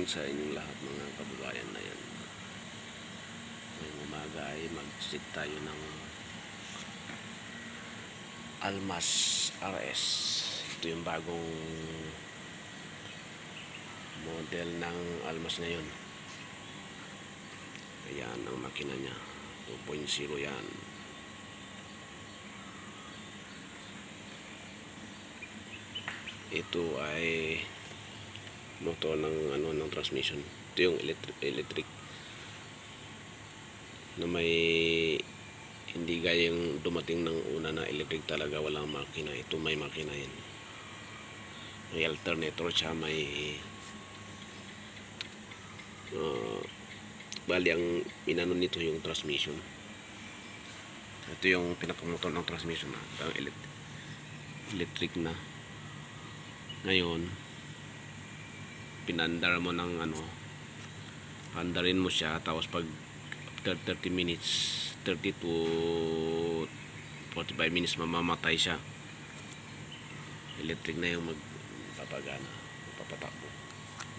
sa inyong lahat mga kababayan na yan. Ngayong umaga ay mag-check tayo ng Almas RS. Ito yung bagong model ng Almas ngayon. Ayan ang makina niya, 2.0 yan. Ito ay motor ng transmission. Ito yung electric na may hindi gaya yung dumating ng una na electric talaga, walang makina. Ito may makina yan, may alternator siya, may bali ang inano nito yung transmission. Ito yung pinakamotor ng transmission na ang electric na. Ngayon pinandar mo ng andarin mo siya, tapos pag after 30 minutes 30 to 45 minutes mamamatay siya. Electric na yung magpapagana, magpapatakbo,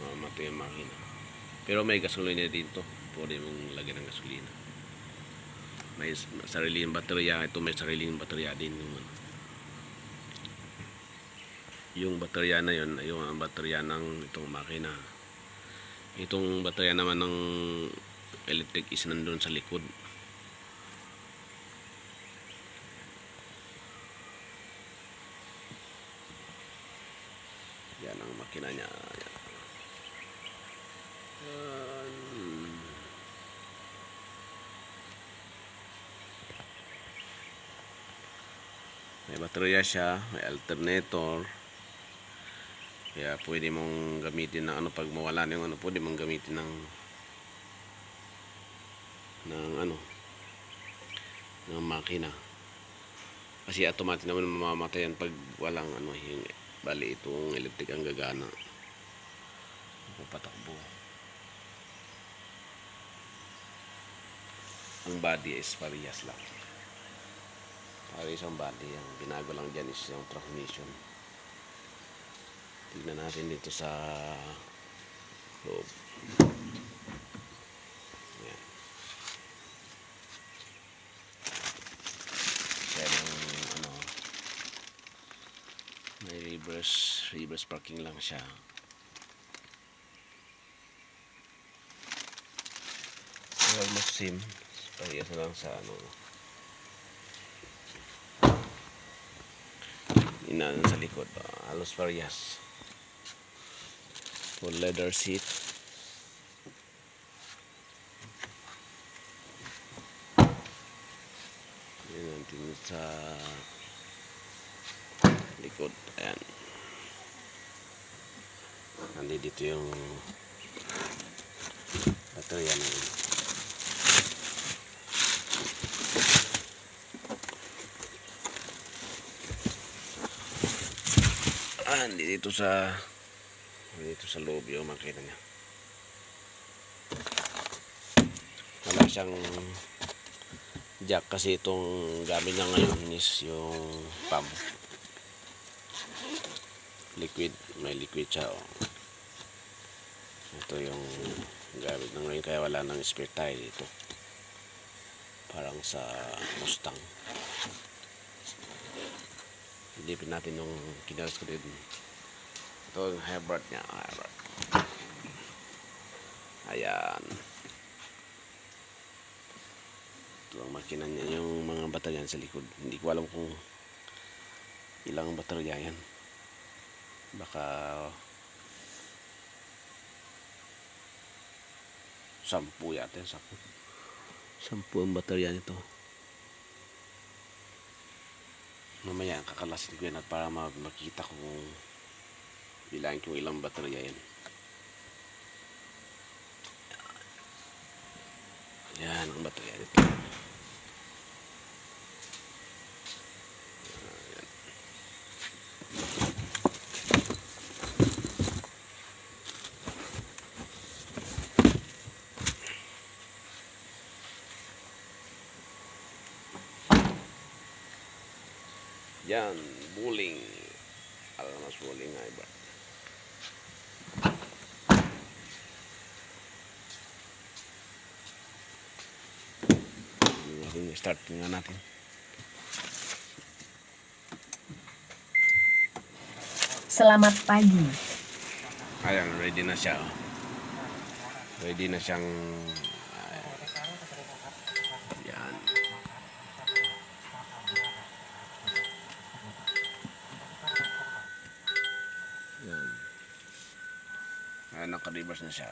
mamamatay yung makina. Pero may gasolina dito, pwede mong lagyan ng gasolina. May sariling baterya. Ito may sariling baterya din yung baterya na yun, yung baterya ng itong makina. Itong baterya naman ng electric is nandun sa likod. Yan ang makina niya. May baterya siya, may alternator. Kaya pwede mong gamitin ng pag mawala na yung pwede mong gamitin ng makina. Kasi automatic naman mamamatay yan pag walang yung bali itong electric ang gagana. Papatakbo. Ang body is parehas lang. Parehas ang body. Ang binago lang dyan is yung transmission. Tignan natin dito sa loob. Ayan. Siya yung may reverse parking lang siya. Almost same. Parehas na lang sa inanan sa likod. Halos parehas. Full leather seat. Yan natin sa likod. Ayan. Nandito yung baterya na yun. Dito sa loob yung makina niya. Wala siyang jack kasi itong gamit niya ngayon is yung pump. Liquid, may liquid siya. Ito yung gamit na ngayon, kaya wala nang spare tire dito. Parang sa Mustang. Ilipin natin yung kinalas ko din. Ito yung hybrid niya. Ayan. Ito ang makina niya. Yung mga baterya sa likod. Hindi ko alam kung ilang baterya yan. Baka 10 yata. 10 ang baterya nito. Mamaya kakalasin ko yan at para makita kung bilangin kung ilang baterya yan. Yan ang baterya nito. Yan, bowling. Almas bowling hybrid. start nga natin. Selamat pagi. Ayan, ready na siya. Oh. Ready na siyang yan. Yan. Ayan, naka-reverse na siya.